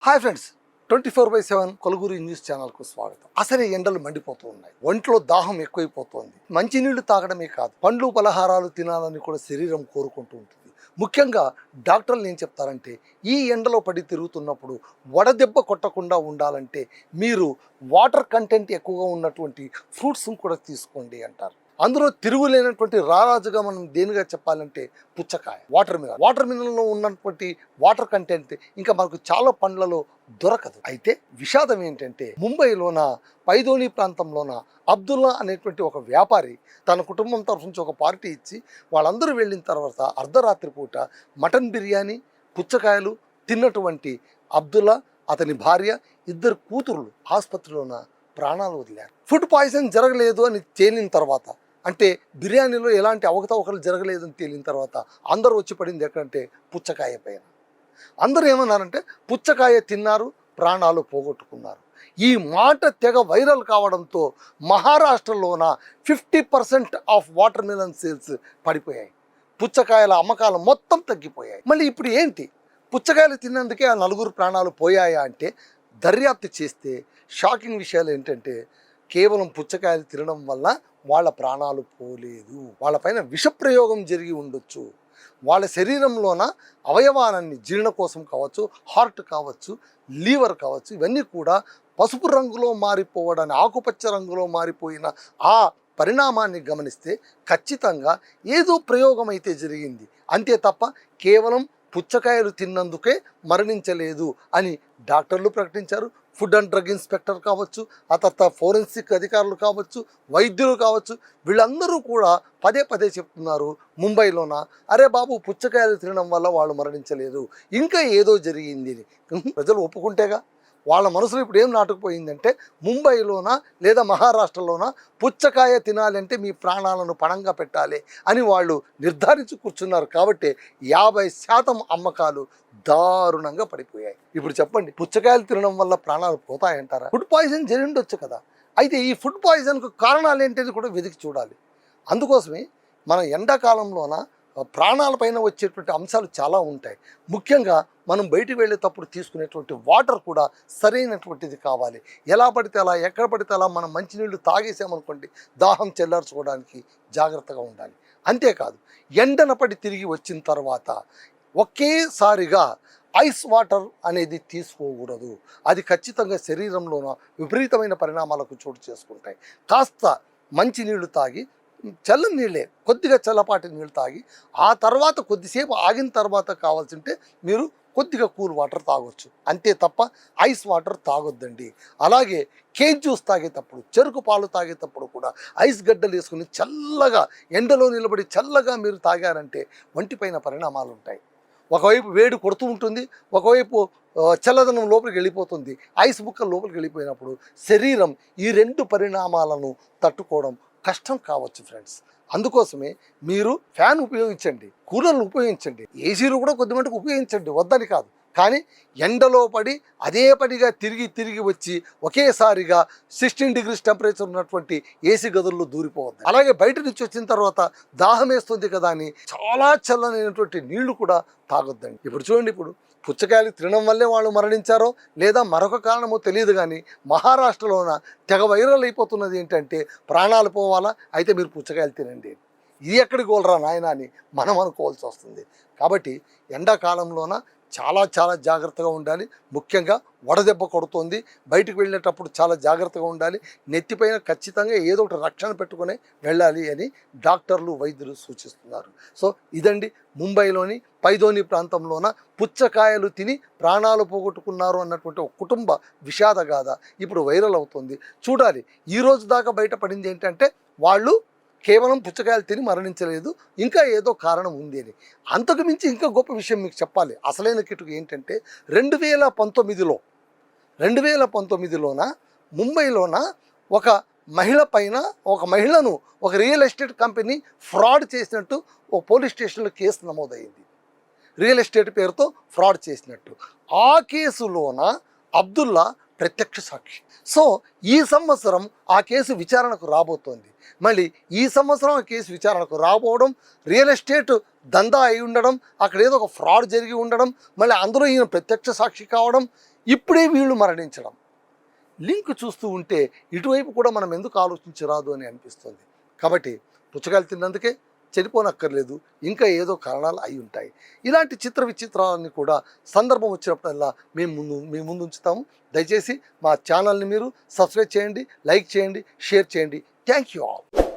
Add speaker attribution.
Speaker 1: Hi friends, 24/7 కొలుగురి news ఛానల్కు స్వాగతం. అసలే ఎండలు మండిపోతూ ఉన్నాయి, ఒంట్లో దాహం ఎక్కువైపోతుంది. మంచినీళ్లు తాగడమే కాదు, పండ్లు పలహారాలు తినాలని కూడా శరీరం కోరుకుంటూ ఉంటుంది. ముఖ్యంగా డాక్టర్లు ఏం చెప్తారంటే, ఈ ఎండలో పడి తిరుగుతున్నప్పుడు వడదెబ్బ కొట్టకుండా ఉండాలంటే మీరు వాటర్ కంటెంట్ ఎక్కువగా ఉన్నటువంటి ఫ్రూట్స్ని కూడా తీసుకోండి అంటారు. అందులో తిరుగులేనటువంటి రారాజుగా మనం దేనిగా చెప్పాలంటే పుచ్చకాయ, వాటర్ మిలన్లో ఉన్నటువంటి వాటర్ కంటెంట్ ఇంకా మనకు చాలా పండ్లలో దొరకదు. అయితే విషాదం ఏంటంటే, ముంబైలోన పైదోని ప్రాంతంలోన అబ్దుల్లా అనేటువంటి ఒక వ్యాపారి తన కుటుంబం తరఫు నుంచి ఒక పార్టీ ఇచ్చి వాళ్ళందరూ వెళ్ళిన తర్వాత అర్ధరాత్రి పూట మటన్ బిర్యానీ, పుచ్చకాయలు తిన్నటువంటి అబ్దుల్లా, అతని భార్య, ఇద్దరు కూతురులు ఆసుపత్రిలోన ప్రాణాలు వదిలారు. ఫుడ్ పాయిజన్ జరగలేదు అని తేలిన తర్వాత, అంటే బిర్యానీలో ఎలాంటి అవకతవకలు జరగలేదు అని తేలిన తర్వాత అందరూ వచ్చి పడింది ఎక్కడంటే పుచ్చకాయ పైన. అందరూ ఏమన్నారంటే పుచ్చకాయ తిన్నారు, ప్రాణాలు పోగొట్టుకున్నారు. ఈ మాట తెగ వైరల్ కావడంతో మహారాష్ట్రలోన 50% ఆఫ్ వాటర్ మిలన్ సేల్స్ పడిపోయాయి. పుచ్చకాయల అమ్మకాలు మొత్తం తగ్గిపోయాయి. మళ్ళీ ఇప్పుడు ఏంటి, పుచ్చకాయలు తిన్నందుకే ఆ నలుగురు ప్రాణాలు పోయాయా అంటే దర్యాప్తు చేస్తే షాకింగ్ విషయాలు ఏంటంటే, కేవలం పుచ్చకాయలు తినడం వల్ల వాళ్ళ ప్రాణాలు పోలేదు, వాళ్ళపైన విషప్రయోగం జరిగి ఉండొచ్చు. వాళ్ళ శరీరంలోన అవయవాలన్నీ జీర్ణ కోసం కావచ్చు, హార్ట్ కావచ్చు, లీవర్ కావచ్చు, ఇవన్నీ కూడా పసుపు రంగులో మారిపోవడాన్ని, ఆకుపచ్చ రంగులో మారిపోయిన ఆ పరిణామాన్ని గమనిస్తే ఖచ్చితంగా ఏదో ప్రయోగం అయితే జరిగింది, అంతే తప్ప కేవలం పుచ్చకాయలు తిన్నందుకే మరణించలేదు అని డాక్టర్లు ప్రకటించారు. ఫుడ్ అండ్ డ్రగ్ ఇన్స్పెక్టర్ కావచ్చు, ఆ తర్వాత ఫోరెన్సిక్ అధికారులు కావచ్చు, వైద్యులు కావచ్చు, వీళ్ళందరూ కూడా పదే పదే చెప్తున్నారు ముంబైలోన, అరే బాబు పుచ్చకాయలు తినడం వల్ల వాళ్ళు మరణించలేదు, ఇంకా ఏదో జరిగింది. ప్రజలు ఒప్పుకుంటేగా. వాళ్ళ మనసులో ఇప్పుడు ఏం నాటుకుపోయిందంటే, ముంబైలోన లేదా మహారాష్ట్రలోన పుచ్చకాయ తినాలంటే మీ ప్రాణాలను పణంగా పెట్టాలి అని వాళ్ళు నిర్ధారించి కూర్చున్నారు. కాబట్టి 50% అమ్మకాలు దారుణంగా పడిపోయాయి. ఇప్పుడు చెప్పండి, పుచ్చకాయలు తినడం వల్ల ప్రాణాలు పోతాయంటారా? ఫుడ్ పాయిజన్ జరిగి ఉండొచ్చు కదా. అయితే ఈ ఫుడ్ పాయిజన్కు కారణాలు ఏంటని కూడా వెతికి చూడాలి. అందుకోసమే మన ఎండాకాలంలోన ప్రాణాలపైన వచ్చేటువంటి అంశాలు చాలా ఉంటాయి. ముఖ్యంగా మనం బయటికి వెళ్ళేటప్పుడు తీసుకునేటువంటి వాటర్ కూడా సరైనటువంటిది కావాలి. ఎలా పడితే అలా, ఎక్కడ పడితే అలా మనం మంచినీళ్ళు తాగేసామనుకోండి, దాహం చల్లార్చుకోవడానికి జాగ్రత్తగా ఉండాలి. అంతేకాదు, ఎండన పడి తిరిగి వచ్చిన తర్వాత ఒకేసారిగా ఐస్ వాటర్ అనేది తీసుకోకూడదు. అది ఖచ్చితంగా శరీరంలోన విపరీతమైన పరిణామాలకు చోటు చేసుకుంటాయి. కాస్త మంచి నీళ్లు తాగి, చల్లని నీళ్ళే, కొద్దిగా చల్లపాటి నీళ్ళు తాగి, ఆ తర్వాత కొద్దిసేపు ఆగిన తర్వాత కావాల్సి ఉంటే మీరు కొద్దిగా కూల్ వాటర్ తాగొచ్చు, అంతే తప్ప ఐస్ వాటర్ తాగొద్దండి. అలాగే కేన్ జ్యూస్ తాగేటప్పుడు, చెరుకు పాలు తాగేటప్పుడు కూడా ఐస్ గడ్డలు వేసుకుని చల్లగా ఎండలో నిలబడి చల్లగా మీరు తాగారంటే ఒంటిపైన పరిణామాలు ఉంటాయి. ఒకవైపు వేడి కొడుతూ ఉంటుంది, ఒకవైపు చల్లదనం లోపలికి వెళ్ళిపోతుంది. ఐస్ ముక్కలు లోపలికి వెళ్ళిపోయినప్పుడు శరీరం ఈ రెండు పరిణామాలను తట్టుకోవడం కష్టం కావచ్చు ఫ్రెండ్స్. అందుకోసమే మీరు ఫ్యాన్ ఉపయోగించండి, కూలర్లు ఉపయోగించండి, ఏసీలు కూడా కొద్దిమందికి ఉపయోగించండి, వద్దని కాదు. కానీ ఎండలో పడి అదే పడిగా తిరిగి వచ్చి ఒకేసారిగా 16 degrees టెంపరేచర్ ఉన్నటువంటి ఏసీ గదుల్లో దూరిపోవద్దు. అలాగే బయట నుంచి వచ్చిన తర్వాత దాహం వేస్తుంది కదా అని చాలా చల్లనైనటువంటి నీళ్లు కూడా తాగొద్దండి. ఇప్పుడు చూడండి, ఇప్పుడు పుచ్చకాయలు తినడం వల్లే వాళ్ళు మరణించారో లేదా మరొక కారణమో తెలియదు, కానీ మహారాష్ట్రలోన తెగ వైరల్ అయిపోతున్నది ఏంటంటే, ప్రాణాలు పోవాలా అయితే మీరు పుచ్చకాయలు తినండి, ఇది ఎక్కడికి కోలరా నాయన అని మనం అనుకోవాల్సి వస్తుంది. కాబట్టి ఎండాకాలంలోన చాలా జాగ్రత్తగా ఉండాలి. ముఖ్యంగా వడదెబ్బ కొడుతుంది, బయటకు వెళ్ళేటప్పుడు చాలా జాగ్రత్తగా ఉండాలి. నెత్తిపైన ఖచ్చితంగా ఏదో ఒకటి రక్షణ పెట్టుకుని వెళ్ళాలి అని డాక్టర్లు, వైద్యులు సూచిస్తున్నారు. సో ఇదండి ముంబైలోని పైదోని ప్రాంతంలోన పుచ్చకాయలు తిని ప్రాణాలు పోగొట్టుకున్నారు అన్నటువంటి ఒక కుటుంబ విషాదగాథ ఇప్పుడు వైరల్ అవుతుంది. చూడాలి, ఈరోజు దాకా బయటపడింది ఏంటంటే వాళ్ళు కేవలం పుచ్చకాయలు తిని మరణించలేదు, ఇంకా ఏదో కారణం ఉంది అని. అంతకు మించి ఇంకా గొప్ప విషయం మీకు చెప్పాలి. అసలైన కిటుకు ఏంటంటే, 2019లోన ముంబైలోన ఒక మహిళను ఒక రియల్ ఎస్టేట్ కంపెనీ ఫ్రాడ్ చేసినట్టు ఒక పోలీస్ స్టేషన్లో కేసు నమోదైంది. రియల్ ఎస్టేట్ పేరుతో ఫ్రాడ్ చేసినట్టు. ఆ కేసులోన అబ్దుల్లా ప్రత్యక్ష సాక్షి. సో ఈ సంవత్సరం ఆ కేసు విచారణకు రాబోతోంది. మళ్ళీ ఈ సంవత్సరం ఆ కేసు విచారణకు రాబోవడం, రియల్ ఎస్టేట్ దందా అయి ఉండడం, అక్కడ ఏదో ఒక ఫ్రాడ్ జరిగి ఉండడం, మళ్ళీ అందులో ఈయన ప్రత్యక్ష సాక్షి కావడం, ఇప్పుడే వీళ్ళు మరణించడం. లింక్ చూస్తూ ఉంటే ఇటువైపు కూడా మనం ఎందుకు ఆలోచించరాదు అని అనిపిస్తుంది. కాబట్టి పుచ్చకాయలు తిన్నందుకే చనిపోనక్కర్లేదు, ఇంకా ఏదో కారణాలు అయి ఉంటాయి. ఇలాంటి చిత్ర విచిత్రాలన్నీ కూడా సందర్భం వచ్చినప్పుడల్లా మీ ముందు ఉంచుతాము. దయచేసి మా ఛానల్ని మీరు సబ్స్క్రైబ్ చేయండి, లైక్ చేయండి, షేర్ చేయండి. Thank you all.